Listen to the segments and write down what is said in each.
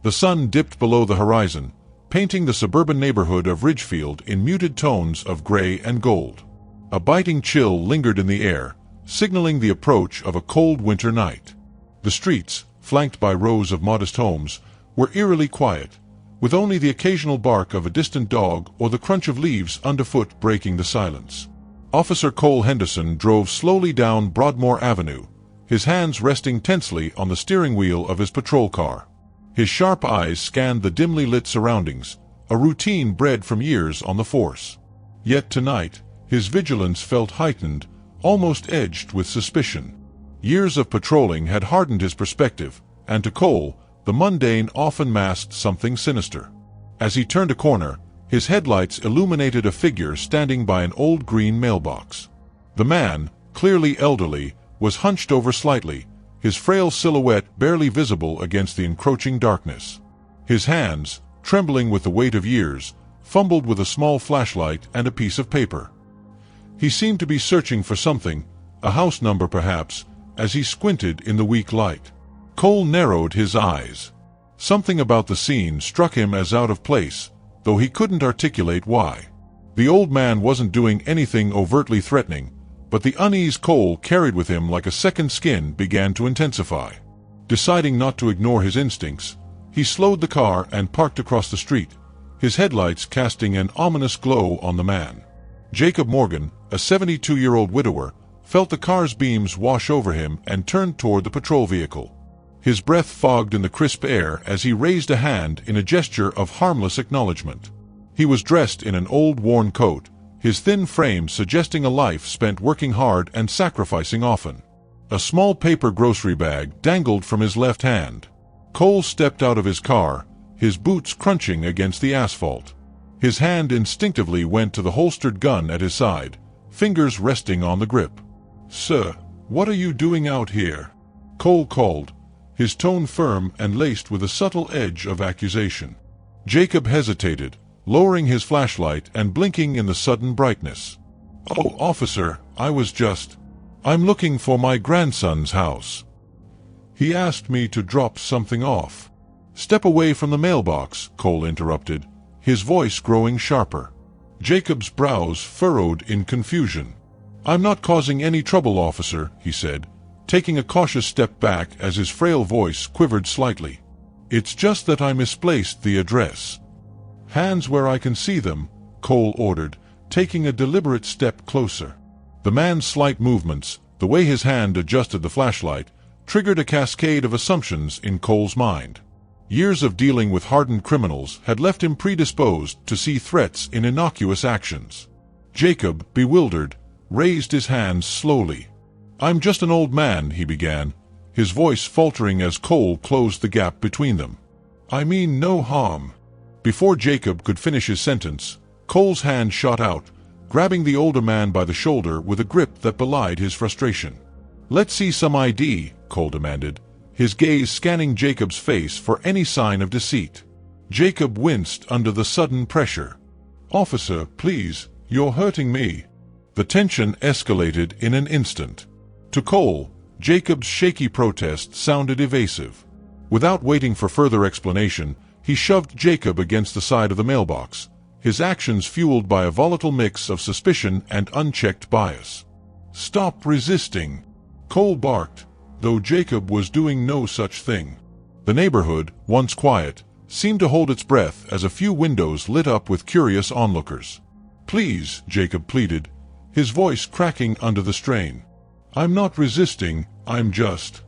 The sun dipped below the horizon, painting the suburban neighborhood of Ridgefield in muted tones of gray and gold. A biting chill lingered in the air, signaling the approach of a cold winter night. The streets, flanked by rows of modest homes, were eerily quiet, with only the occasional bark of a distant dog or the crunch of leaves underfoot breaking the silence. Officer Cole Henderson drove slowly down Broadmoor Avenue, his hands resting tensely on the steering wheel of his patrol car. His sharp eyes scanned the dimly lit surroundings, a routine bred from years on the force. Yet tonight, his vigilance felt heightened, almost edged with suspicion. Years of patrolling had hardened his perspective, and to Cole, the mundane often masked something sinister. As he turned a corner, his headlights illuminated a figure standing by an old green mailbox. The man, clearly elderly, was hunched over slightly, his frail silhouette barely visible against the encroaching darkness. His hands, trembling with the weight of years, fumbled with a small flashlight and a piece of paper. He seemed to be searching for something, a house number perhaps, as he squinted in the weak light. Cole narrowed his eyes. Something about the scene struck him as out of place, though he couldn't articulate why. The old man wasn't doing anything overtly threatening, but the unease Cole carried with him like a second skin began to intensify. Deciding not to ignore his instincts, he slowed the car and parked across the street, his headlights casting an ominous glow on the man. Jacob Morgan, a 72-year-old widower, felt the car's beams wash over him and turned toward the patrol vehicle. His breath fogged in the crisp air as he raised a hand in a gesture of harmless acknowledgement. He was dressed in an old worn coat, his thin frame suggesting a life spent working hard and sacrificing often. A small paper grocery bag dangled from his left hand. Cole stepped out of his car, his boots crunching against the asphalt. His hand instinctively went to the holstered gun at his side, fingers resting on the grip. "Sir, what are you doing out here?" Cole called, his tone firm and laced with a subtle edge of accusation. Jacob hesitated, lowering his flashlight and blinking in the sudden brightness. "Oh, officer, I'm looking for my grandson's house. He asked me to drop something off." "Step away from the mailbox," Cole interrupted, his voice growing sharper. Jacob's brows furrowed in confusion. "I'm not causing any trouble, officer," he said, taking a cautious step back as his frail voice quivered slightly. "It's just that I misplaced the address." "Hands where I can see them," Cole ordered, taking a deliberate step closer. The man's slight movements, the way his hand adjusted the flashlight, triggered a cascade of assumptions in Cole's mind. Years of dealing with hardened criminals had left him predisposed to see threats in innocuous actions. Jacob, bewildered, raised his hands slowly. "I'm just an old man," he began, his voice faltering as Cole closed the gap between them. "I mean no harm." Before Jacob could finish his sentence, Cole's hand shot out, grabbing the older man by the shoulder with a grip that belied his frustration. "Let's see some ID," Cole demanded, his gaze scanning Jacob's face for any sign of deceit. Jacob winced under the sudden pressure. "Officer, please, you're hurting me." The tension escalated in an instant. To Cole, Jacob's shaky protest sounded evasive. Without waiting for further explanation, he shoved Jacob against the side of the mailbox, his actions fueled by a volatile mix of suspicion and unchecked bias. "Stop resisting," Cole barked, though Jacob was doing no such thing. The neighborhood, once quiet, seemed to hold its breath as a few windows lit up with curious onlookers. "Please," Jacob pleaded, his voice cracking under the strain. "I'm not resisting, I'm just—"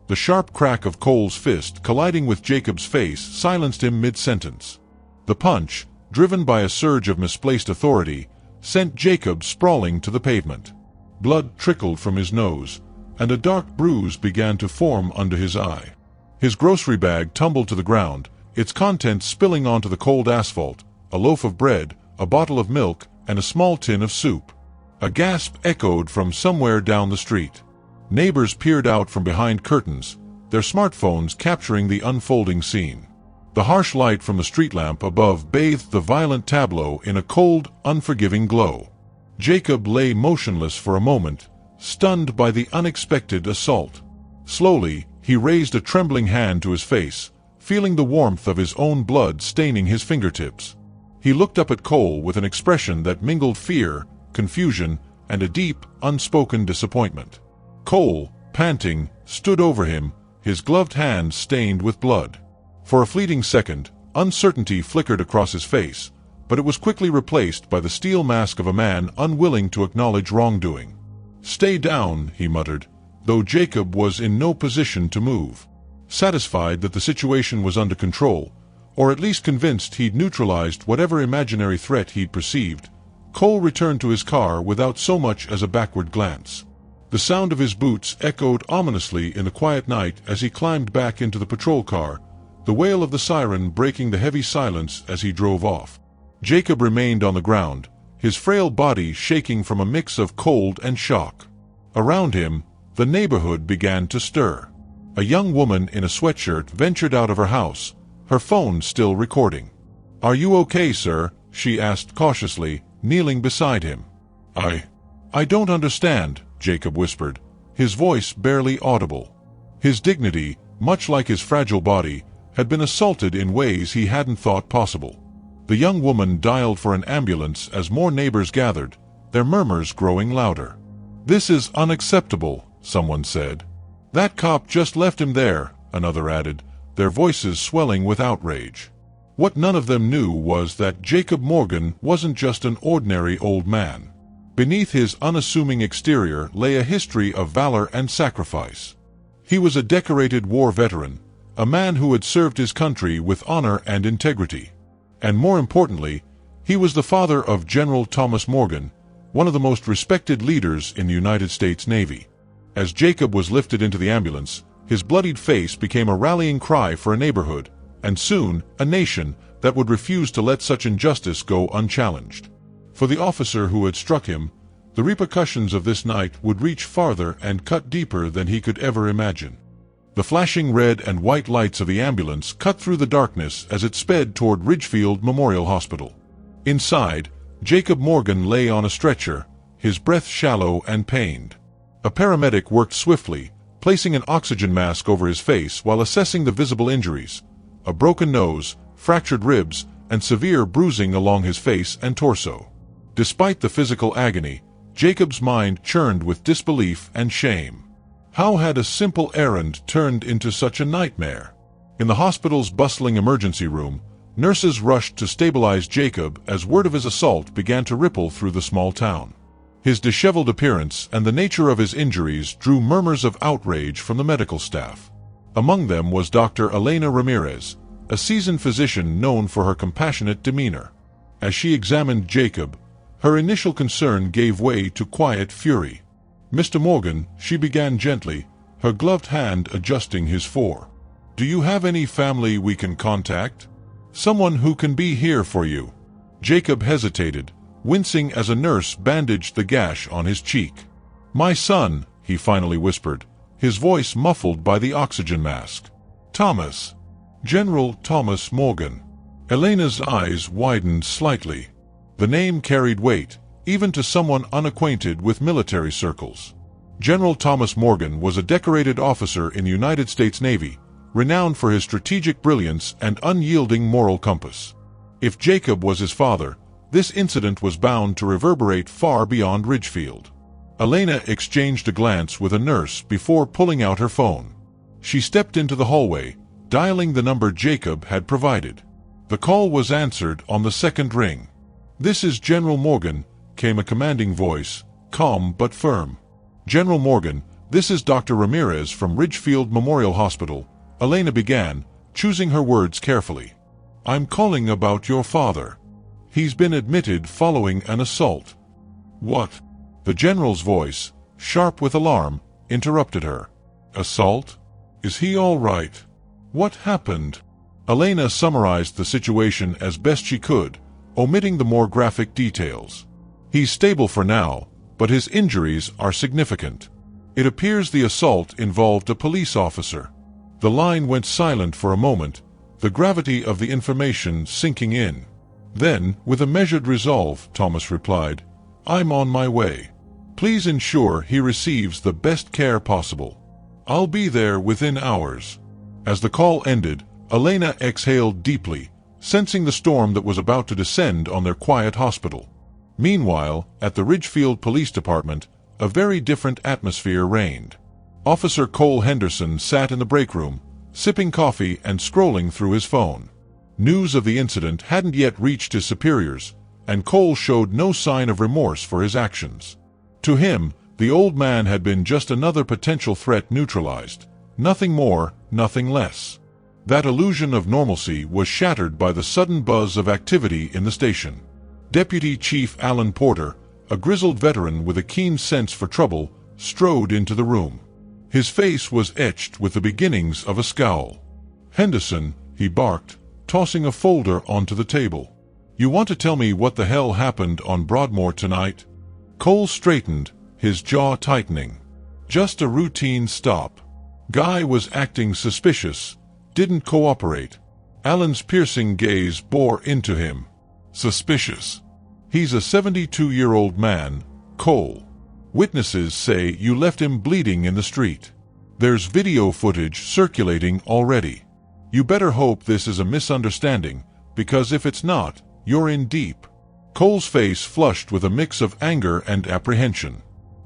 The sharp crack of Cole's fist colliding with Jacob's face silenced him mid-sentence. The punch, driven by a surge of misplaced authority, sent Jacob sprawling to the pavement. Blood trickled from his nose, and a dark bruise began to form under his eye. His grocery bag tumbled to the ground, its contents spilling onto the cold asphalt, a loaf of bread, a bottle of milk, and a small tin of soup. A gasp echoed from somewhere down the street. Neighbors peered out from behind curtains, their smartphones capturing the unfolding scene. The harsh light from the street lamp above bathed the violent tableau in a cold, unforgiving glow. Jacob lay motionless for a moment, stunned by the unexpected assault. Slowly, he raised a trembling hand to his face, feeling the warmth of his own blood staining his fingertips. He looked up at Cole with an expression that mingled fear, confusion, and a deep, unspoken disappointment. Cole, panting, stood over him, his gloved hands stained with blood. For a fleeting second, uncertainty flickered across his face, but it was quickly replaced by the steel mask of a man unwilling to acknowledge wrongdoing. "Stay down," he muttered, though Jacob was in no position to move. Satisfied that the situation was under control, or at least convinced he'd neutralized whatever imaginary threat he'd perceived, Cole returned to his car without so much as a backward glance. The sound of his boots echoed ominously in the quiet night as he climbed back into the patrol car, the wail of the siren breaking the heavy silence as he drove off. Jacob remained on the ground, his frail body shaking from a mix of cold and shock. Around him, the neighborhood began to stir. A young woman in a sweatshirt ventured out of her house, her phone still recording. "Are you okay, sir?" she asked cautiously, kneeling beside him. I don't understand," Jacob whispered, his voice barely audible. His dignity, much like his fragile body, had been assaulted in ways he hadn't thought possible. The young woman dialed for an ambulance as more neighbors gathered, their murmurs growing louder. "This is unacceptable," someone said. "That cop just left him there," another added, their voices swelling with outrage. What none of them knew was that Jacob Morgan wasn't just an ordinary old man. Beneath his unassuming exterior lay a history of valor and sacrifice. He was a decorated war veteran, a man who had served his country with honor and integrity. And more importantly, he was the father of General Thomas Morgan, one of the most respected leaders in the United States Navy. As Jacob was lifted into the ambulance, his bloodied face became a rallying cry for a neighborhood, and soon a nation, that would refuse to let such injustice go unchallenged. For the officer who had struck him, the repercussions of this night would reach farther and cut deeper than he could ever imagine. The flashing red and white lights of the ambulance cut through the darkness as it sped toward Ridgefield Memorial Hospital. Inside, Jacob Morgan lay on a stretcher, his breath shallow and pained. A paramedic worked swiftly, placing an oxygen mask over his face while assessing the visible injuries: a broken nose, fractured ribs, and severe bruising along his face and torso. Despite the physical agony, Jacob's mind churned with disbelief and shame. How had a simple errand turned into such a nightmare? In the hospital's bustling emergency room, nurses rushed to stabilize Jacob as word of his assault began to ripple through the small town. His disheveled appearance and the nature of his injuries drew murmurs of outrage from the medical staff. Among them was Dr. Elena Ramirez, a seasoned physician known for her compassionate demeanor. As she examined Jacob, her initial concern gave way to quiet fury. "Mr. Morgan," she began gently, her gloved hand adjusting his fore. "Do you have any family we can contact? Someone who can be here for you?" Jacob hesitated, wincing as a nurse bandaged the gash on his cheek. "My son," he finally whispered, his voice muffled by the oxygen mask. "Thomas. General Thomas Morgan." Elena's eyes widened slightly. The name carried weight, even to someone unacquainted with military circles. General Thomas Morgan was a decorated officer in the United States Navy, renowned for his strategic brilliance and unyielding moral compass. If Jacob was his father, this incident was bound to reverberate far beyond Ridgefield. Elena exchanged a glance with a nurse before pulling out her phone. She stepped into the hallway, dialing the number Jacob had provided. The call was answered on the second ring. "This is General Morgan," came a commanding voice, calm but firm. "General Morgan, this is Dr. Ramirez from Ridgefield Memorial Hospital," Elena began, choosing her words carefully. "I'm calling about your father. He's been admitted following an assault." "What?" The general's voice, sharp with alarm, interrupted her. "Assault? Is he all right? What happened?" Elena summarized the situation as best she could, omitting the more graphic details. "He's stable for now, but his injuries are significant. It appears the assault involved a police officer." The line went silent for a moment, the gravity of the information sinking in. Then, with a measured resolve, Thomas replied, "I'm on my way. Please ensure he receives the best care possible. I'll be there within hours." As the call ended, Elena exhaled deeply, sensing the storm that was about to descend on their quiet hospital. Meanwhile, at the Ridgefield Police Department, a very different atmosphere reigned. Officer Cole Henderson sat in the break room, sipping coffee and scrolling through his phone. News of the incident hadn't yet reached his superiors, and Cole showed no sign of remorse for his actions. To him, the old man had been just another potential threat neutralized. Nothing more, nothing less. That illusion of normalcy was shattered by the sudden buzz of activity in the station. Deputy Chief Alan Porter, a grizzled veteran with a keen sense for trouble, strode into the room. His face was etched with the beginnings of a scowl. "Henderson," he barked, tossing a folder onto the table. "You want to tell me what the hell happened on Broadmoor tonight?" Cole straightened, his jaw tightening. "Just a routine stop. Guy was acting suspicious, didn't cooperate." Alan's piercing gaze bore into him. "Suspicious? He's a 72-year-old man, Cole. Witnesses say you left him bleeding in the street. There's video footage circulating already. You better hope this is a misunderstanding, because if it's not, you're in deep." Cole's face flushed with a mix of anger and apprehension.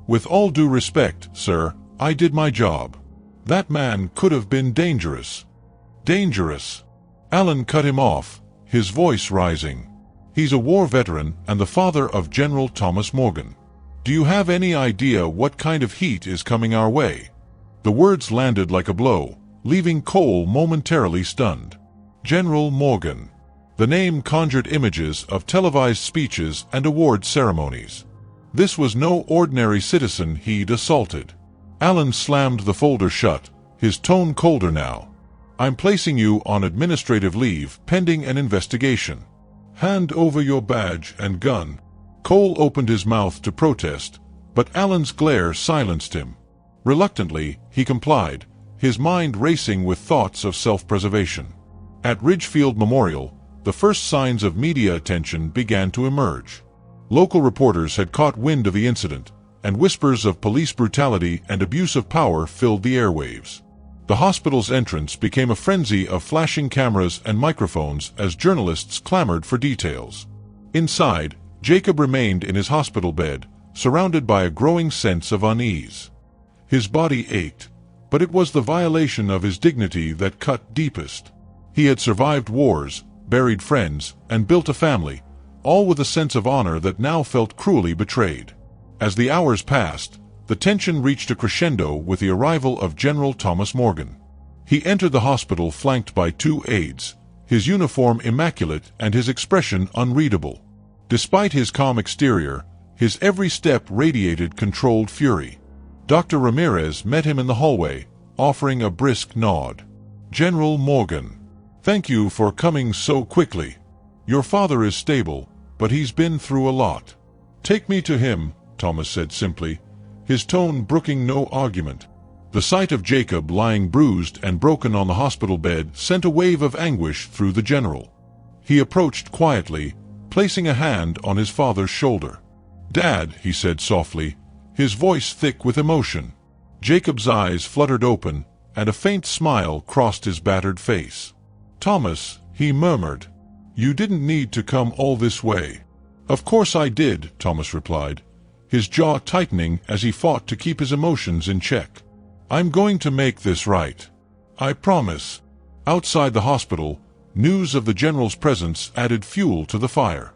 "With all due respect, sir, I did my job. That man could have been dangerous." "Dangerous?" Alan cut him off, his voice rising. "He's a war veteran and the father of General Thomas Morgan. Do you have any idea what kind of heat is coming our way?" The words landed like a blow, leaving Cole momentarily stunned. General Morgan. The name conjured images of televised speeches and award ceremonies. This was no ordinary citizen he'd assaulted. Alan slammed the folder shut, his tone colder now. "I'm placing you on administrative leave pending an investigation. Hand over your badge and gun." Cole opened his mouth to protest, but Alan's glare silenced him. Reluctantly, he complied, his mind racing with thoughts of self-preservation. At Ridgefield Memorial, the first signs of media attention began to emerge. Local reporters had caught wind of the incident, and whispers of police brutality and abuse of power filled the airwaves. The hospital's entrance became a frenzy of flashing cameras and microphones as journalists clamored for details. Inside, Jacob remained in his hospital bed, surrounded by a growing sense of unease. His body ached, but it was the violation of his dignity that cut deepest. He had survived wars, buried friends, and built a family, all with a sense of honor that now felt cruelly betrayed. As the hours passed, the tension reached a crescendo with the arrival of General Thomas Morgan. He entered the hospital flanked by 2 aides, his uniform immaculate and his expression unreadable. Despite his calm exterior, his every step radiated controlled fury. Dr. Ramirez met him in the hallway, offering a brisk nod. "General Morgan, thank you for coming so quickly. Your father is stable, but he's been through a lot." "Take me to him," Thomas said simply, his tone brooking no argument. The sight of Jacob lying bruised and broken on the hospital bed sent a wave of anguish through the general. He approached quietly, placing a hand on his father's shoulder. "Dad," he said softly, his voice thick with emotion. Jacob's eyes fluttered open, and a faint smile crossed his battered face. "Thomas," he murmured, "you didn't need to come all this way." "Of course I did," Thomas replied, his jaw tightening as he fought to keep his emotions in check. "I'm going to make this right. I promise." Outside the hospital, news of the general's presence added fuel to the fire.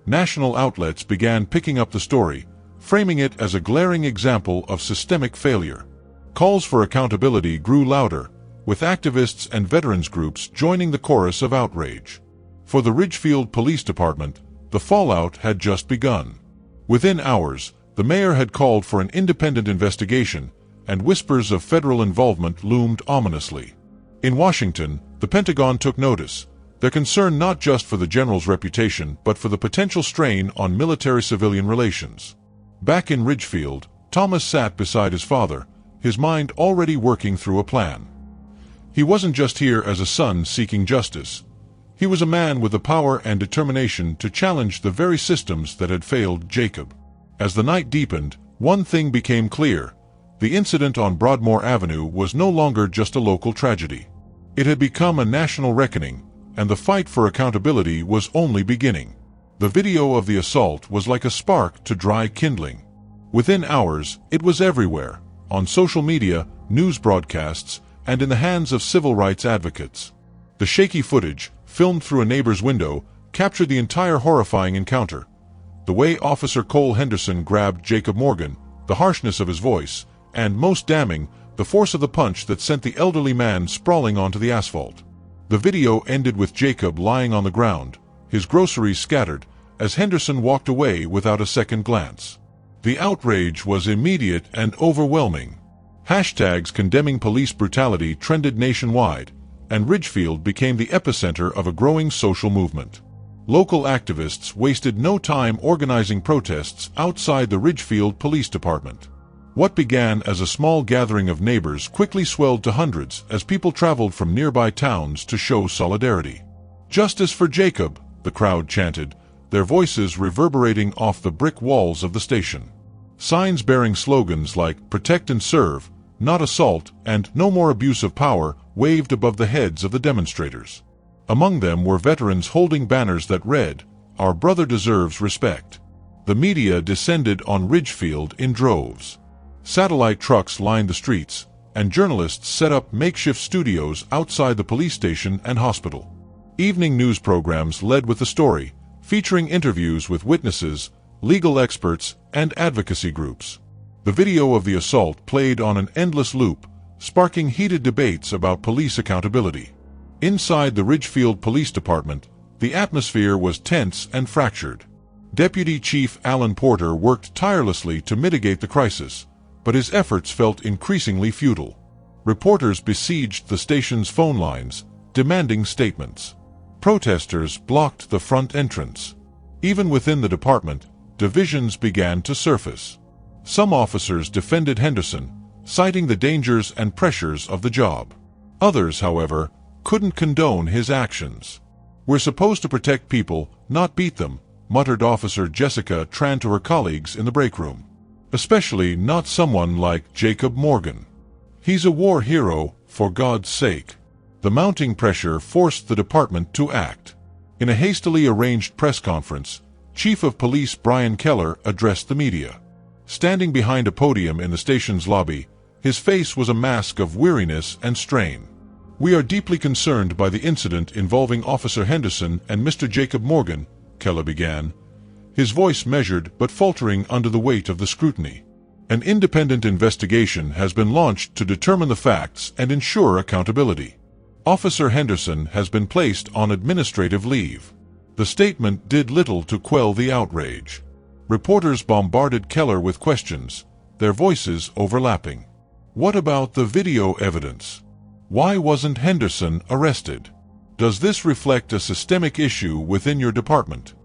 National outlets began picking up the story, framing it as a glaring example of systemic failure. Calls for accountability grew louder, with activists and veterans groups joining the chorus of outrage. For the Ridgefield Police Department, the fallout had just begun. Within hours, the mayor had called for an independent investigation, and whispers of federal involvement loomed ominously. In Washington, the Pentagon took notice, their concern not just for the general's reputation but for the potential strain on military-civilian relations. Back in Ridgefield, Thomas sat beside his father, his mind already working through a plan. He wasn't just here as a son seeking justice. He was a man with the power and determination to challenge the very systems that had failed Jacob. As the night deepened, one thing became clear. The incident on Broadmoor Avenue was no longer just a local tragedy. It had become a national reckoning, and the fight for accountability was only beginning. The video of the assault was like a spark to dry kindling. Within hours, it was everywhere, on social media, news broadcasts, and in the hands of civil rights advocates. The shaky footage, filmed through a neighbor's window, captured the entire horrifying encounter. The way Officer Cole Henderson grabbed Jacob Morgan, the harshness of his voice, and, most damning, the force of the punch that sent the elderly man sprawling onto the asphalt. The video ended with Jacob lying on the ground, his groceries scattered, as Henderson walked away without a second glance. The outrage was immediate and overwhelming. Hashtags condemning police brutality trended nationwide, and Ridgefield became the epicenter of a growing social movement. Local activists wasted no time organizing protests outside the Ridgefield Police Department. What began as a small gathering of neighbors quickly swelled to hundreds as people traveled from nearby towns to show solidarity. "Justice for Jacob," the crowd chanted, their voices reverberating off the brick walls of the station. Signs bearing slogans like "Protect and Serve," "Not Assault," and "No More Abuse of Power" waved above the heads of the demonstrators. Among them were veterans holding banners that read, "Our brother deserves respect." The media descended on Ridgefield in droves. Satellite trucks lined the streets, and journalists set up makeshift studios outside the police station and hospital. Evening news programs led with the story, featuring interviews with witnesses, legal experts, and advocacy groups. The video of the assault played on an endless loop, sparking heated debates about police accountability. Inside the Ridgefield Police Department, the atmosphere was tense and fractured. Deputy Chief Alan Porter worked tirelessly to mitigate the crisis, but his efforts felt increasingly futile. Reporters besieged the station's phone lines, demanding statements. Protesters blocked the front entrance. Even within the department, divisions began to surface. Some officers defended Henderson, citing the dangers and pressures of the job. Others, however, couldn't condone his actions. "We're supposed to protect people, not beat them," muttered Officer Jessica Tran to her colleagues in the break room. "Especially not someone like Jacob Morgan. He's a war hero, for God's sake." The mounting pressure forced the department to act. In a hastily arranged press conference, Chief of Police Brian Keller addressed the media. Standing behind a podium in the station's lobby, his face was a mask of weariness and strain. "We are deeply concerned by the incident involving Officer Henderson and Mr. Jacob Morgan," Keller began, his voice measured but faltering under the weight of the scrutiny. "An independent investigation has been launched to determine the facts and ensure accountability. Officer Henderson has been placed on administrative leave." The statement did little to quell the outrage. Reporters bombarded Keller with questions, their voices overlapping. "What about the video evidence? Why wasn't Henderson arrested? Does this reflect a systemic issue within your department?"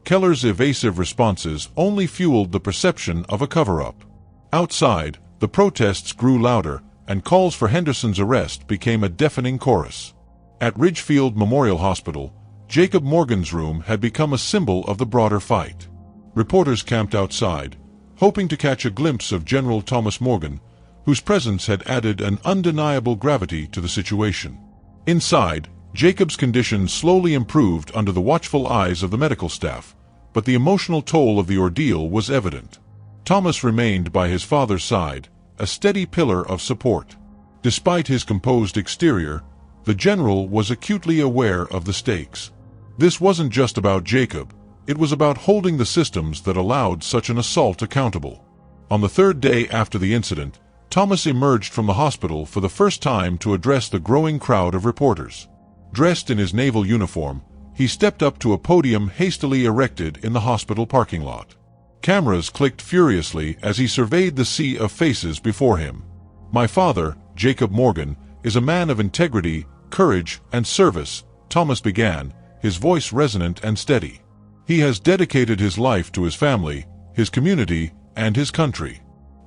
Keller's evasive responses only fueled the perception of a cover-up. Outside, the protests grew louder, and calls for Henderson's arrest became a deafening chorus. At Ridgefield Memorial Hospital, Jacob Morgan's room had become a symbol of the broader fight. Reporters camped outside, hoping to catch a glimpse of General Thomas Morgan, whose presence had added an undeniable gravity to the situation. Inside, Jacob's condition slowly improved under the watchful eyes of the medical staff, but the emotional toll of the ordeal was evident. Thomas remained by his father's side, a steady pillar of support. Despite his composed exterior, the general was acutely aware of the stakes. This wasn't just about Jacob, it was about holding the systems that allowed such an assault accountable. On the third day after the incident, Thomas emerged from the hospital for the first time to address the growing crowd of reporters. Dressed in his naval uniform, he stepped up to a podium hastily erected in the hospital parking lot. Cameras clicked furiously as he surveyed the sea of faces before him. "My father, Jacob Morgan, is a man of integrity, courage, and service," Thomas began, his voice resonant and steady. "He has dedicated his life to his family, his community, and his country.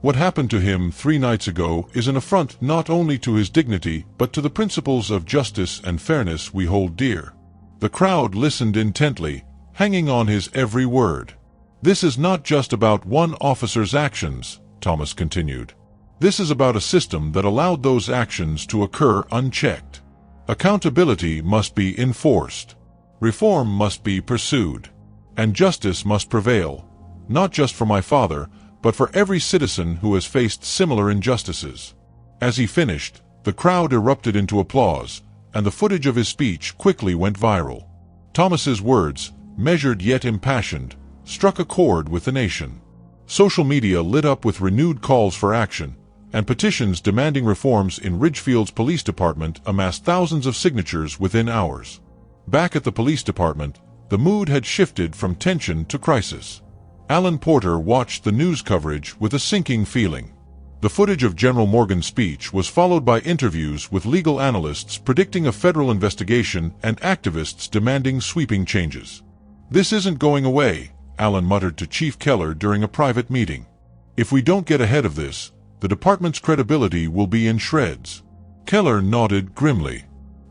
What happened to him 3 nights ago is an affront not only to his dignity but to the principles of justice and fairness we hold dear." The crowd listened intently, hanging on his every word. "This is not just about one officer's actions," Thomas continued. "This is about a system that allowed those actions to occur unchecked. Accountability must be enforced. Reform must be pursued. And justice must prevail, not just for my father, but for every citizen who has faced similar injustices. As he finished, the crowd erupted into applause, and the footage of his speech quickly went viral. Thomas's words, measured yet impassioned, struck a chord with the nation. Social media lit up with renewed calls for action, and petitions demanding reforms in Ridgefield's police department amassed thousands of signatures within hours. Back at the police department, the mood had shifted from tension to crisis. Alan Porter watched the news coverage with a sinking feeling. The footage of General Morgan's speech was followed by interviews with legal analysts predicting a federal investigation and activists demanding sweeping changes. "This isn't going away," Alan muttered to Chief Keller during a private meeting. "If we don't get ahead of this, the department's credibility will be in shreds." Keller nodded grimly.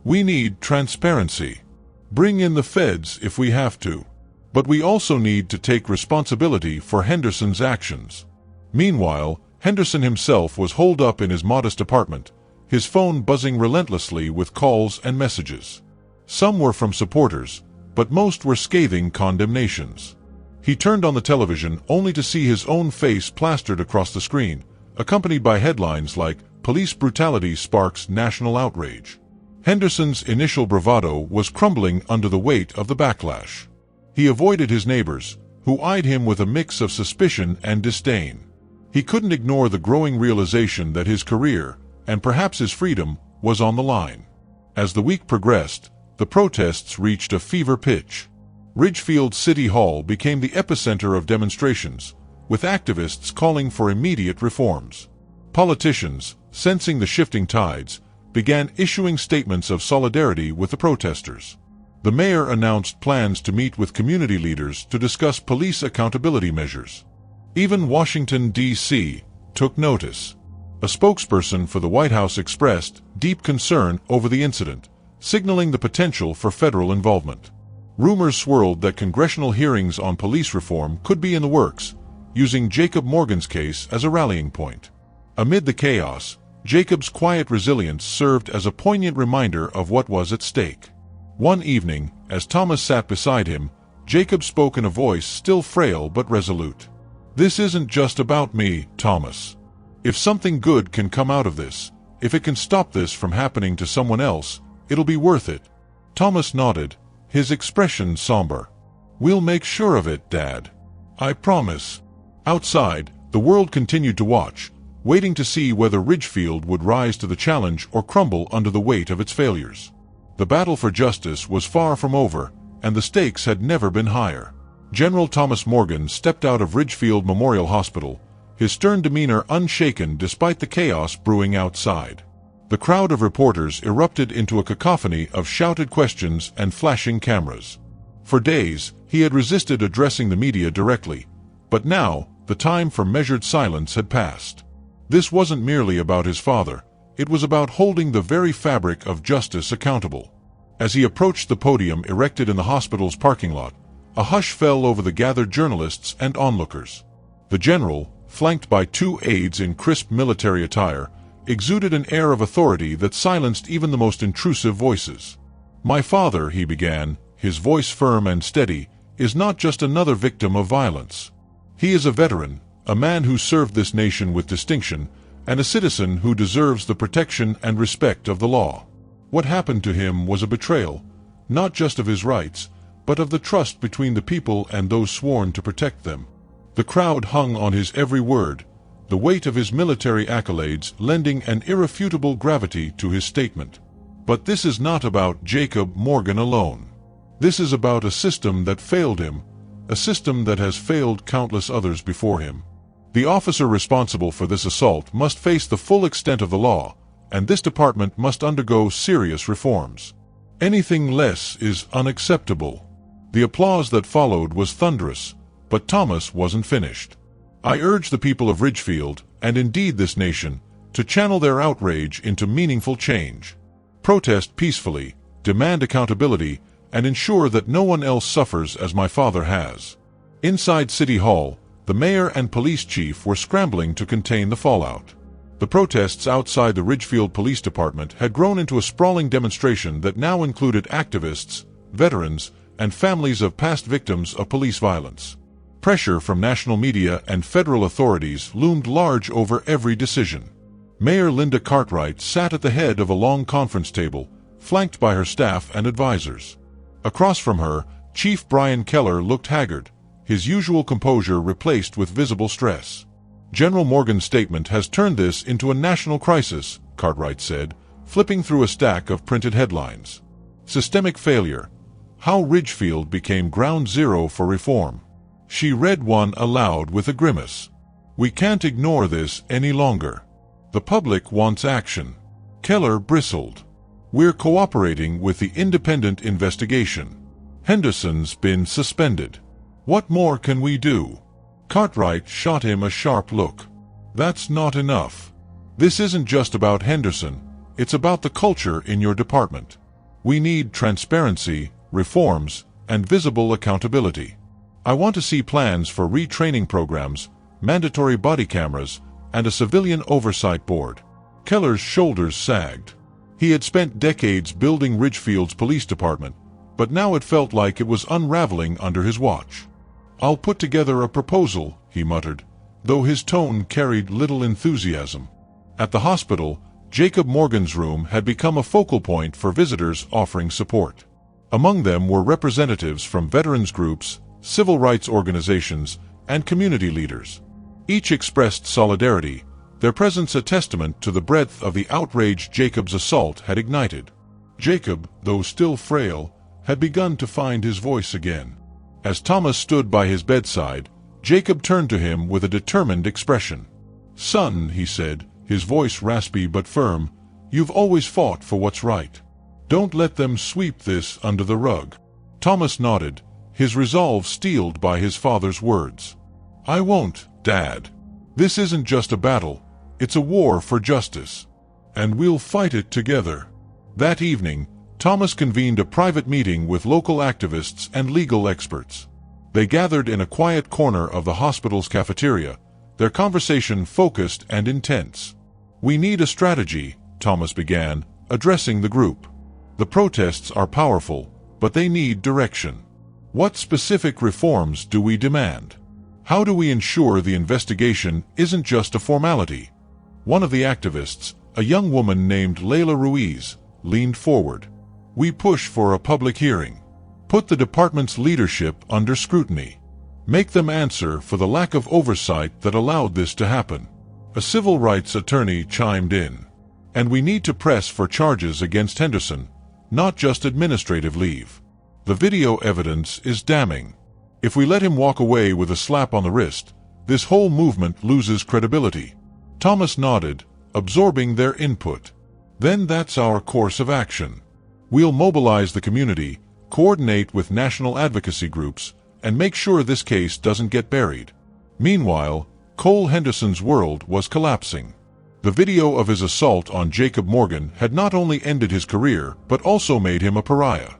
"We need transparency. Bring in the feds if we have to. But we also need to take responsibility for Henderson's actions." Meanwhile, Henderson himself was holed up in his modest apartment, his phone buzzing relentlessly with calls and messages. Some were from supporters, but most were scathing condemnations. He turned on the television only to see his own face plastered across the screen, accompanied by headlines like, "Police brutality sparks national outrage." Henderson's initial bravado was crumbling under the weight of the backlash. He avoided his neighbors, who eyed him with a mix of suspicion and disdain. He couldn't ignore the growing realization that his career, and perhaps his freedom, was on the line. As the week progressed, the protests reached a fever pitch. Ridgefield City Hall became the epicenter of demonstrations, with activists calling for immediate reforms. Politicians, sensing the shifting tides, began issuing statements of solidarity with the protesters. The mayor announced plans to meet with community leaders to discuss police accountability measures. Even Washington, D.C., took notice. A spokesperson for the White House expressed deep concern over the incident, signaling the potential for federal involvement. Rumors swirled that congressional hearings on police reform could be in the works, using Jacob Morgan's case as a rallying point. Amid the chaos, Jacob's quiet resilience served as a poignant reminder of what was at stake. One evening, as Thomas sat beside him, Jacob spoke in a voice still frail but resolute. "This isn't just about me, Thomas. If something good can come out of this, if it can stop this from happening to someone else, it'll be worth it." Thomas nodded, his expression somber. "We'll make sure of it, Dad. I promise." Outside, the world continued to watch, waiting to see whether Ridgefield would rise to the challenge or crumble under the weight of its failures. The battle for justice was far from over, and the stakes had never been higher. General Thomas Morgan stepped out of Ridgefield Memorial Hospital, his stern demeanor unshaken despite the chaos brewing outside. The crowd of reporters erupted into a cacophony of shouted questions and flashing cameras. For days, he had resisted addressing the media directly, but now, the time for measured silence had passed. This wasn't merely about his father, it was about holding the very fabric of justice accountable. As he approached the podium erected in the hospital's parking lot, a hush fell over the gathered journalists and onlookers. The general, flanked by two aides in crisp military attire, exuded an air of authority that silenced even the most intrusive voices. "My father," he began, his voice firm and steady, "is not just another victim of violence. He is a veteran, a man who served this nation with distinction, and a citizen who deserves the protection and respect of the law. What happened to him was a betrayal, not just of his rights, but of the trust between the people and those sworn to protect them." The crowd hung on his every word, the weight of his military accolades lending an irrefutable gravity to his statement. But this is not about Jacob Morgan alone. This is about a system that failed him, a system that has failed countless others before him. The officer responsible for this assault must face the full extent of the law, and this department must undergo serious reforms. Anything less is unacceptable. The applause that followed was thunderous, but Thomas wasn't finished. "I urge the people of Ridgefield, and indeed this nation, to channel their outrage into meaningful change. Protest peacefully, demand accountability, and ensure that no one else suffers as my father has." Inside City Hall, the mayor and police chief were scrambling to contain the fallout. The protests outside the Ridgefield Police Department had grown into a sprawling demonstration that now included activists, veterans, and families of past victims of police violence. Pressure from national media and federal authorities loomed large over every decision. Mayor Linda Cartwright sat at the head of a long conference table, flanked by her staff and advisors. Across from her, Chief Brian Keller looked haggard, his usual composure replaced with visible stress. General Morgan's statement has turned this into a national crisis, Cartwright said, flipping through a stack of printed headlines. Systemic failure. How Ridgefield became ground zero for reform. She read one aloud with a grimace. We can't ignore this any longer. The public wants action. Keller bristled. We're cooperating with the independent investigation. Henderson's been suspended. What more can we do? Cartwright shot him a sharp look. That's not enough. This isn't just about Henderson, it's about the culture in your department. We need transparency, reforms, and visible accountability. I want to see plans for retraining programs, mandatory body cameras, and a civilian oversight board. Keller's shoulders sagged. He had spent decades building Ridgefield's police department, but now it felt like it was unraveling under his watch. I'll put together a proposal, he muttered, though his tone carried little enthusiasm. At the hospital, Jacob Morgan's room had become a focal point for visitors offering support. Among them were representatives from veterans groups, civil rights organizations, and community leaders. Each expressed solidarity, their presence a testament to the breadth of the outrage Jacob's assault had ignited. Jacob, though still frail, had begun to find his voice again. As Thomas stood by his bedside, Jacob turned to him with a determined expression. Son, he said, his voice raspy but firm, you've always fought for what's right. Don't let them sweep this under the rug. Thomas nodded, his resolve steeled by his father's words. I won't, Dad. This isn't just a battle, it's a war for justice. And we'll fight it together. That evening, Thomas convened a private meeting with local activists and legal experts. They gathered in a quiet corner of the hospital's cafeteria, their conversation focused and intense. We need a strategy, Thomas began, addressing the group. The protests are powerful, but they need direction. What specific reforms do we demand? How do we ensure the investigation isn't just a formality? One of the activists, a young woman named Layla Ruiz, leaned forward. We push for a public hearing. Put the department's leadership under scrutiny. Make them answer for the lack of oversight that allowed this to happen. A civil rights attorney chimed in. And we need to press for charges against Henderson, not just administrative leave. The video evidence is damning. If we let him walk away with a slap on the wrist, this whole movement loses credibility. Thomas nodded, absorbing their input. Then that's our course of action. We'll mobilize the community, coordinate with national advocacy groups, and make sure this case doesn't get buried. Meanwhile, Cole Henderson's world was collapsing. The video of his assault on Jacob Morgan had not only ended his career, but also made him a pariah.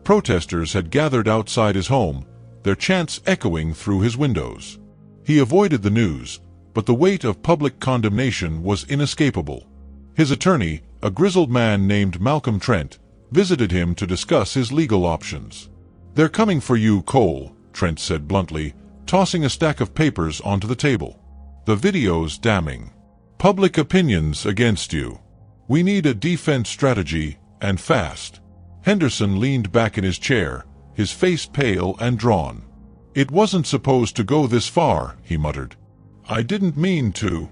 Protesters had gathered outside his home, their chants echoing through his windows. He avoided the news, but the weight of public condemnation was inescapable. His attorney, a grizzled man named Malcolm Trent, visited him to discuss his legal options. They're coming for you, Cole, Trent said bluntly, tossing a stack of papers onto the table. The video's damning. Public opinion's against you. We need a defense strategy, and fast. Henderson leaned back in his chair, his face pale and drawn. It wasn't supposed to go this far, he muttered. I didn't mean to.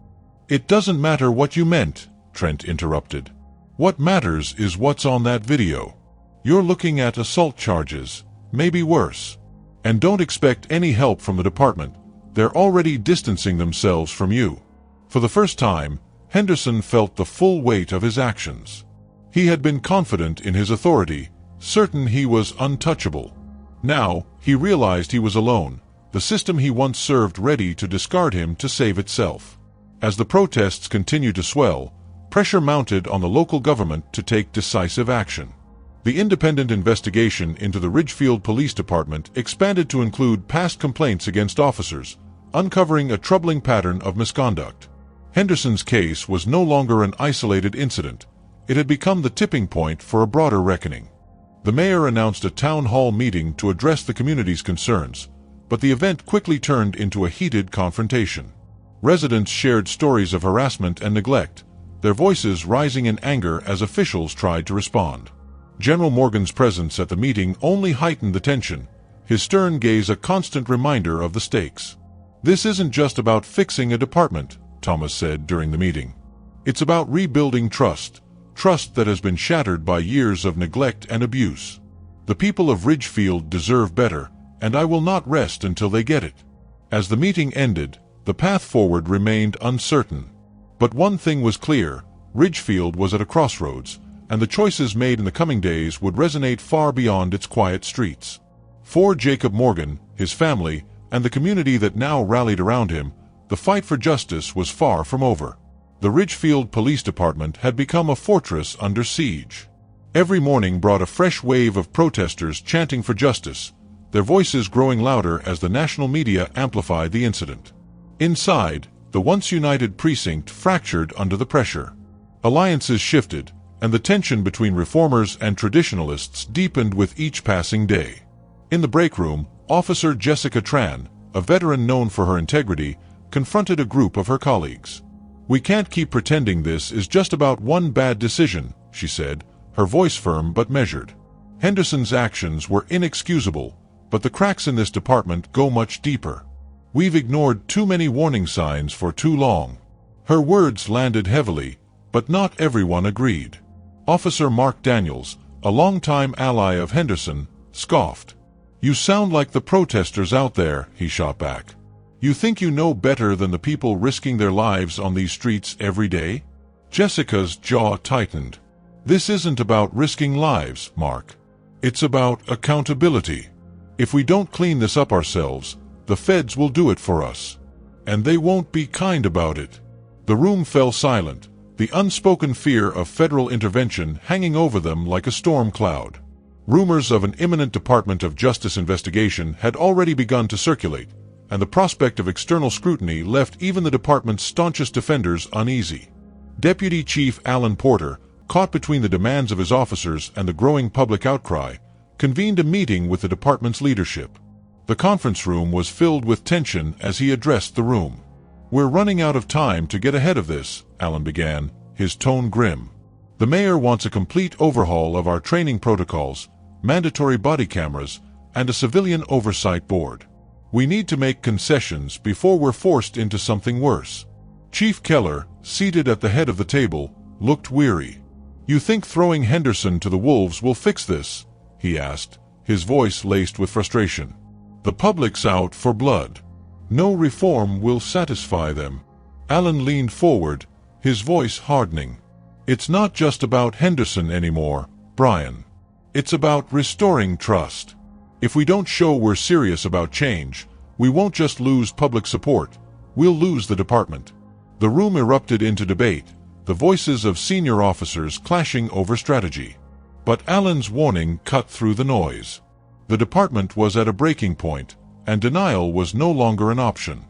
It doesn't matter what you meant, Trent interrupted. What matters is what's on that video. You're looking at assault charges, maybe worse. And don't expect any help from the department. They're already distancing themselves from you. For the first time, Henderson felt the full weight of his actions. He had been confident in his authority, certain he was untouchable. Now, he realized he was alone, the system he once served ready to discard him to save itself. As the protests continued to swell, pressure mounted on the local government to take decisive action. The independent investigation into the Ridgefield Police Department expanded to include past complaints against officers, uncovering a troubling pattern of misconduct. Henderson's case was no longer an isolated incident. It had become the tipping point for a broader reckoning. The mayor announced a town hall meeting to address the community's concerns, but the event quickly turned into a heated confrontation. Residents shared stories of harassment and neglect, their voices rising in anger as officials tried to respond. General Morgan's presence at the meeting only heightened the tension, his stern gaze a constant reminder of the stakes. "This isn't just about fixing a department," Thomas said during the meeting. "It's about rebuilding trust that has been shattered by years of neglect and abuse. The people of Ridgefield deserve better, and I will not rest until they get it." As the meeting ended, the path forward remained uncertain. But one thing was clear: Ridgefield was at a crossroads, and the choices made in the coming days would resonate far beyond its quiet streets. For Jacob Morgan, his family, and the community that now rallied around him, the fight for justice was far from over. The Ridgefield Police Department had become a fortress under siege. Every morning brought a fresh wave of protesters chanting for justice, their voices growing louder as the national media amplified the incident. Inside, the once united precinct fractured under the pressure. Alliances shifted, and the tension between reformers and traditionalists deepened with each passing day. In the break room, Officer Jessica Tran, a veteran known for her integrity, confronted a group of her colleagues. "We can't keep pretending this is just about one bad decision," she said, her voice firm but measured. "Henderson's actions were inexcusable, but the cracks in this department go much deeper. We've ignored too many warning signs for too long." Her words landed heavily, but not everyone agreed. Officer Mark Daniels, a longtime ally of Henderson, scoffed. "You sound like the protesters out there," he shot back. "You think you know better than the people risking their lives on these streets every day?" Jessica's jaw tightened. "This isn't about risking lives, Mark. It's about accountability. If we don't clean this up ourselves, the feds will do it for us. And they won't be kind about it." The room fell silent, the unspoken fear of federal intervention hanging over them like a storm cloud. Rumors of an imminent Department of Justice investigation had already begun to circulate, and the prospect of external scrutiny left even the department's staunchest defenders uneasy. Deputy Chief Alan Porter, caught between the demands of his officers and the growing public outcry, convened a meeting with the department's leadership. The conference room was filled with tension as he addressed the room. "We're running out of time to get ahead of this," Alan began, his tone grim. "The mayor wants a complete overhaul of our training protocols, mandatory body cameras, and a civilian oversight board. We need to make concessions before we're forced into something worse." Chief Keller, seated at the head of the table, looked weary. "You think throwing Henderson to the wolves will fix this?" he asked, his voice laced with frustration. "The public's out for blood. No reform will satisfy them." Alan leaned forward, his voice hardening. "It's not just about Henderson anymore, Brian. It's about restoring trust. If we don't show we're serious about change, we won't just lose public support, we'll lose the department." The room erupted into debate, the voices of senior officers clashing over strategy. But Alan's warning cut through the noise. The department was at a breaking point, and denial was no longer an option.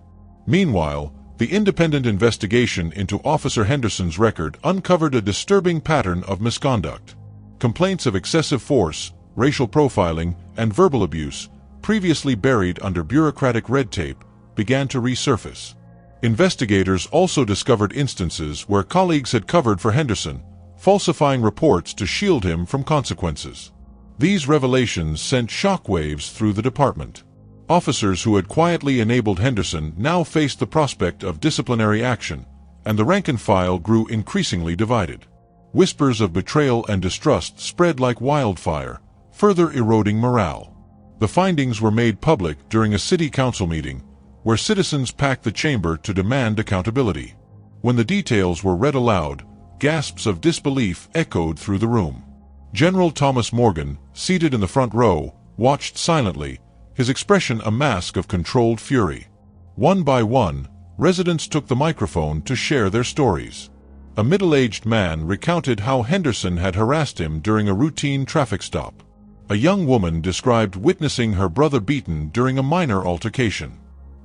Meanwhile, the independent investigation into Officer Henderson's record uncovered a disturbing pattern of misconduct. Complaints of excessive force, racial profiling, and verbal abuse, previously buried under bureaucratic red tape, began to resurface. Investigators also discovered instances where colleagues had covered for Henderson, falsifying reports to shield him from consequences. These revelations sent shockwaves through the department. Officers who had quietly enabled Henderson now faced the prospect of disciplinary action, and the rank and file grew increasingly divided. Whispers of betrayal and distrust spread like wildfire, further eroding morale. The findings were made public during a city council meeting, where citizens packed the chamber to demand accountability. When the details were read aloud, gasps of disbelief echoed through the room. General Thomas Morgan, seated in the front row, watched silently, his expression a mask of controlled fury. One by one, residents took the microphone to share their stories. A middle-aged man recounted how Henderson had harassed him during a routine traffic stop. A young woman described witnessing her brother beaten during a minor altercation.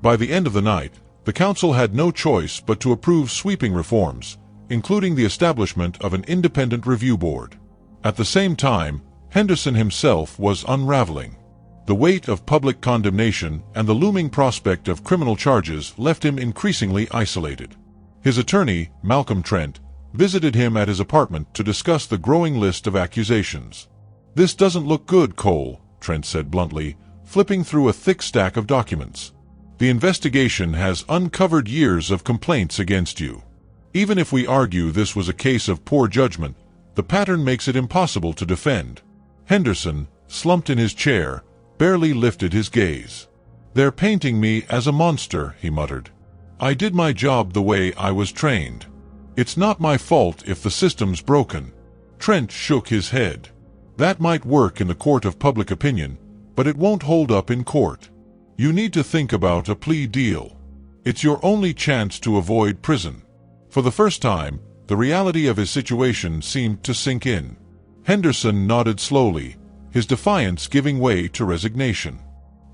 By the end of the night, The council had no choice but to approve sweeping reforms, including the establishment of an independent review board. At the same time, Henderson himself was unraveling. The weight of public condemnation and the looming prospect of criminal charges left him increasingly isolated. His attorney, Malcolm Trent, visited him at his apartment to discuss the growing list of accusations. "This doesn't look good, Cole," Trent said bluntly, flipping through a thick stack of documents. "The investigation has uncovered years of complaints against you. Even if we argue this was a case of poor judgment, the pattern makes it impossible to defend." Henderson, slumped in his chair, barely lifted his gaze. "They're painting me as a monster," he muttered. "I did my job the way I was trained. It's not my fault if the system's broken." Trent shook his head. "That might work in the court of public opinion, but it won't hold up in court. You need to think about a plea deal. It's your only chance to avoid prison." For the first time, the reality of his situation seemed to sink in. Henderson nodded slowly, his defiance giving way to resignation.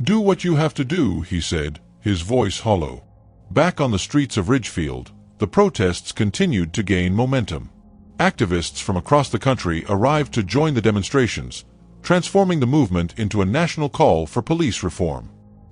"Do what you have to do," he said, his voice hollow. Back on the streets of Ridgefield, the protests continued to gain momentum. Activists from across the country arrived to join the demonstrations, transforming the movement into a national call for police reform.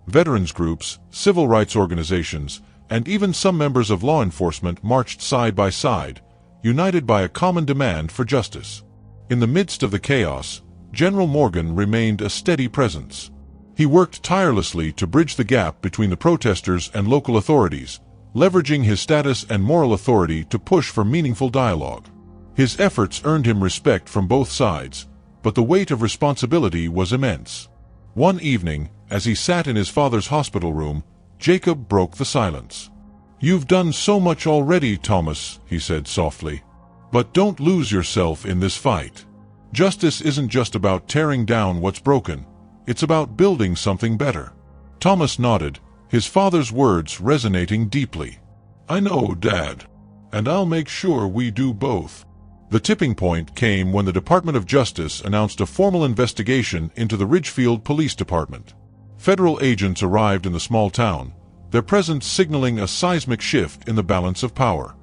Veterans groups, civil rights organizations, and even some members of law enforcement marched side by side, united by a common demand for justice. In the midst of the chaos, General Morgan remained a steady presence. He worked tirelessly to bridge the gap between the protesters and local authorities, leveraging his status and moral authority to push for meaningful dialogue. His efforts earned him respect from both sides, but the weight of responsibility was immense. One evening, as he sat in his father's hospital room, Jacob broke the silence. "You've done so much already, Thomas," he said softly. "But don't lose yourself in this fight. Justice isn't just about tearing down what's broken, it's about building something better." Thomas nodded, his father's words resonating deeply. "I know, Dad. And I'll make sure we do both." The tipping point came when the Department of Justice announced a formal investigation into the Ridgefield Police Department. Federal agents arrived in the small town, their presence signaling a seismic shift in the balance of power.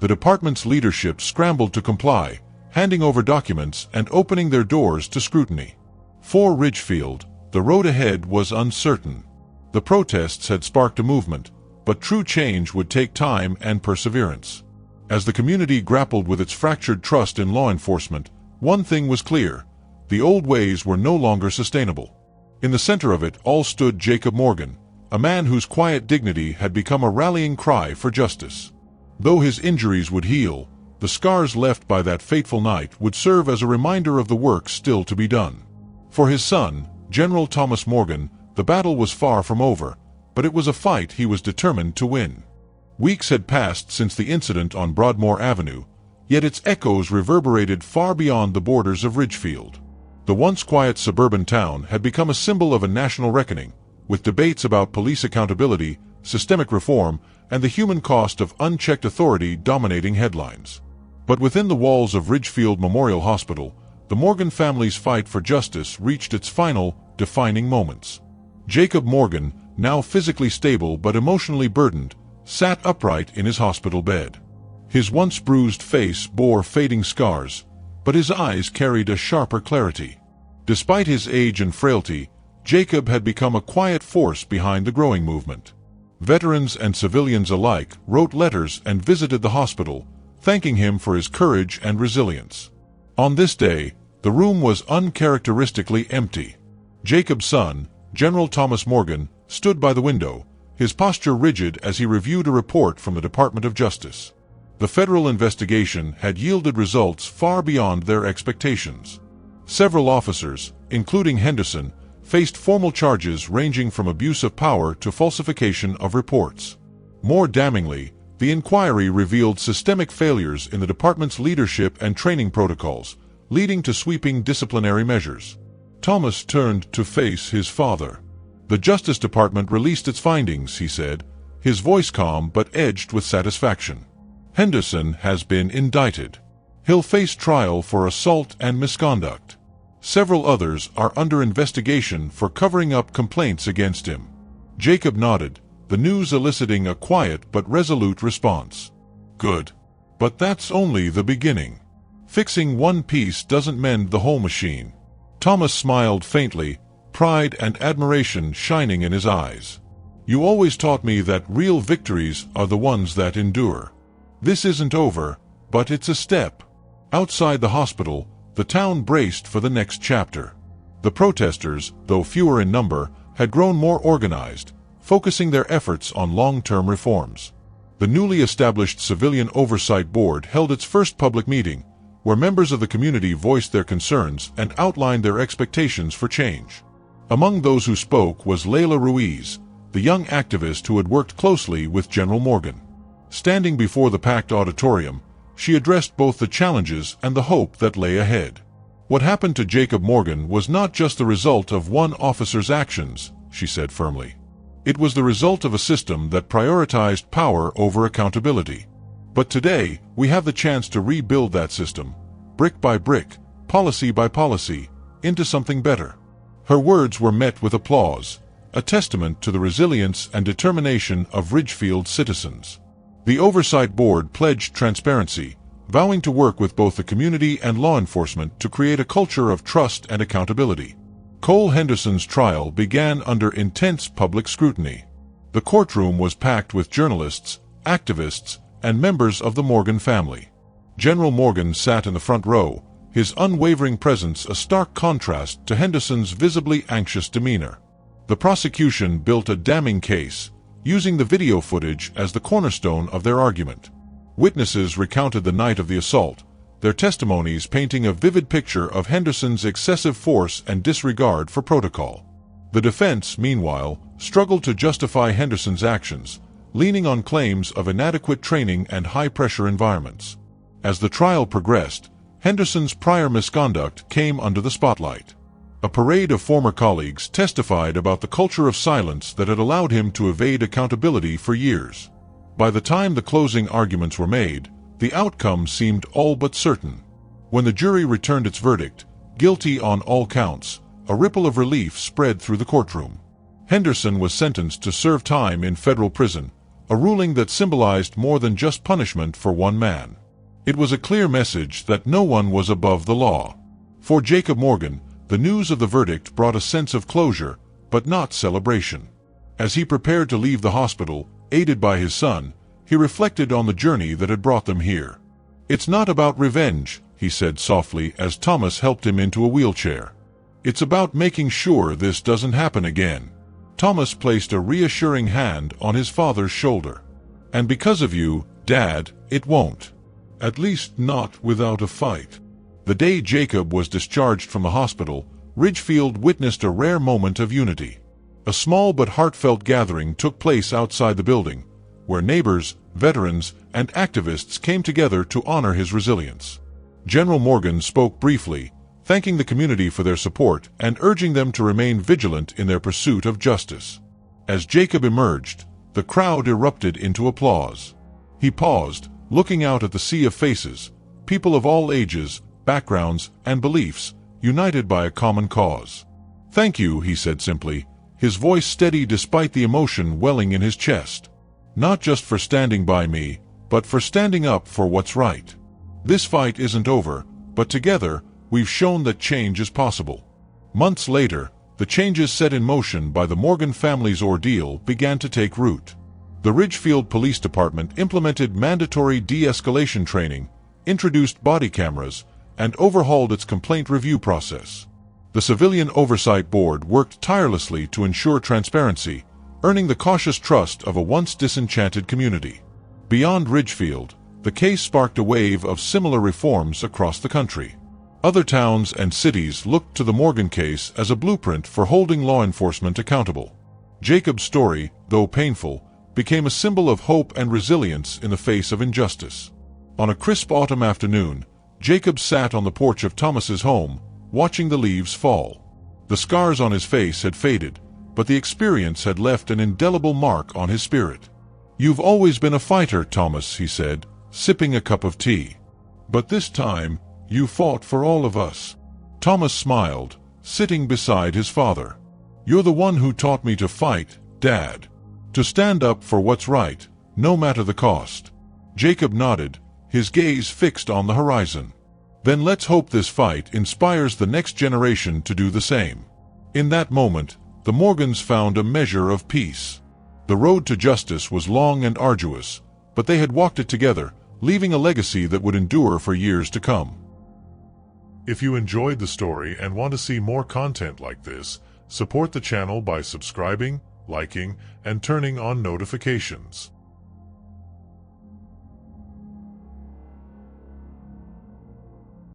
The department's leadership scrambled to comply, handing over documents and opening their doors to scrutiny. For Ridgefield, the road ahead was uncertain. The protests had sparked a movement, but true change would take time and perseverance. As the community grappled with its fractured trust in law enforcement, one thing was clear: the old ways were no longer sustainable. In the center of it all stood Jacob Morgan, a man whose quiet dignity had become a rallying cry for justice. Though his injuries would heal, the scars left by that fateful night would serve as a reminder of the work still to be done. For his son, General Thomas Morgan, the battle was far from over, but it was a fight he was determined to win. Weeks had passed since the incident on Broadmoor Avenue, yet its echoes reverberated far beyond the borders of Ridgefield. The once quiet suburban town had become a symbol of a national reckoning, with debates about police accountability, systemic reform, and the human cost of unchecked authority dominating headlines. But within the walls of Ridgefield Memorial Hospital, the Morgan family's fight for justice reached its final, defining moments. Jacob Morgan, now physically stable but emotionally burdened, sat upright in his hospital bed. His once bruised face bore fading scars, but his eyes carried a sharper clarity. Despite his age and frailty, Jacob had become a quiet force behind the growing movement. Veterans and civilians alike wrote letters and visited the hospital, thanking him for his courage and resilience. On this day, the room was uncharacteristically empty. Jacob's son, General Thomas Morgan, stood by the window, his posture rigid as he reviewed a report from the Department of Justice. The federal investigation had yielded results far beyond their expectations. Several officers, including Henderson, faced formal charges ranging from abuse of power to falsification of reports. More damningly, the inquiry revealed systemic failures in the department's leadership and training protocols, leading to sweeping disciplinary measures. Thomas turned to face his father. "The Justice Department released its findings," he said, his voice calm but edged with satisfaction. "Henderson has been indicted. He'll face trial for assault and misconduct. Several others are under investigation for covering up complaints against him." Jacob nodded, the news eliciting a quiet but resolute response. Good. But that's only the beginning. Fixing one piece doesn't mend the whole machine. Thomas smiled faintly, pride and admiration shining in his eyes. You always taught me that real victories are the ones that endure. This isn't over, but it's a step. Outside the hospital, the town braced for the next chapter. The protesters, though fewer in number, had grown more organized, focusing their efforts on long-term reforms. The newly established Civilian Oversight Board held its first public meeting, where members of the community voiced their concerns and outlined their expectations for change. Among those who spoke was Layla Ruiz, the young activist who had worked closely with General Morgan. Standing before the packed auditorium, she addressed both the challenges and the hope that lay ahead. What happened to Jacob Morgan was not just the result of one officer's actions, she said firmly. It was the result of a system that prioritized power over accountability. But today, we have the chance to rebuild that system, brick by brick, policy by policy, into something better. Her words were met with applause, a testament to the resilience and determination of Ridgefield citizens. The Oversight Board pledged transparency, vowing to work with both the community and law enforcement to create a culture of trust and accountability. Cole Henderson's trial began under intense public scrutiny. The courtroom was packed with journalists, activists, and members of the Morgan family. General Morgan sat in the front row, his unwavering presence a stark contrast to Henderson's visibly anxious demeanor. The prosecution built a damning case, using the video footage as the cornerstone of their argument. Witnesses recounted the night of the assault, their testimonies painting a vivid picture of Henderson's excessive force and disregard for protocol. The defense, meanwhile, struggled to justify Henderson's actions, leaning on claims of inadequate training and high-pressure environments. As the trial progressed, Henderson's prior misconduct came under the spotlight. A parade of former colleagues testified about the culture of silence that had allowed him to evade accountability for years. By the time the closing arguments were made, the outcome seemed all but certain. When the jury returned its verdict, guilty on all counts, a ripple of relief spread through the courtroom. Henderson was sentenced to serve time in federal prison, a ruling that symbolized more than just punishment for one man. It was a clear message that no one was above the law. For Jacob Morgan, the news of the verdict brought a sense of closure, but not celebration. As he prepared to leave the hospital, aided by his son, he reflected on the journey that had brought them here. "It's not about revenge," he said softly as Thomas helped him into a wheelchair. "It's about making sure this doesn't happen again." Thomas placed a reassuring hand on his father's shoulder. "And because of you, Dad, it won't. At least not without a fight." The day Jacob was discharged from the hospital, Ridgefield witnessed a rare moment of unity. A small but heartfelt gathering took place outside the building, where neighbors, veterans, and activists came together to honor his resilience. General Morgan spoke briefly, thanking the community for their support and urging them to remain vigilant in their pursuit of justice. As Jacob emerged, the crowd erupted into applause. He paused, looking out at the sea of faces, people of all ages, backgrounds, and beliefs, united by a common cause. "Thank you," he said simply, his voice steady despite the emotion welling in his chest. "Not just for standing by me, but for standing up for what's right. This fight isn't over, but together, we've shown that change is possible." Months later, the changes set in motion by the Morgan family's ordeal began to take root. The Ridgefield Police Department implemented mandatory de-escalation training, introduced body cameras, and overhauled its complaint review process. The Civilian Oversight Board worked tirelessly to ensure transparency, earning the cautious trust of a once disenchanted community. Beyond Ridgefield, the case sparked a wave of similar reforms across the country. Other towns and cities looked to the Morgan case as a blueprint for holding law enforcement accountable. Jacob's story, though painful, became a symbol of hope and resilience in the face of injustice. On a crisp autumn afternoon, Jacob sat on the porch of Thomas's home, watching the leaves fall. The scars on his face had faded, but the experience had left an indelible mark on his spirit. "You've always been a fighter, Thomas," he said, sipping a cup of tea. "But this time, you fought for all of us." Thomas smiled, sitting beside his father. "You're the one who taught me to fight, Dad. To stand up for what's right, no matter the cost. Jacob nodded, his gaze fixed on the horizon. Then let's hope this fight inspires the next generation to do the same. In that moment, the Morgans found a measure of peace. The road to justice was long and arduous, but they had walked it together, leaving a legacy that would endure for years to come. If you enjoyed the story and want to see more content like this, support the channel by subscribing, liking, and turning on notifications.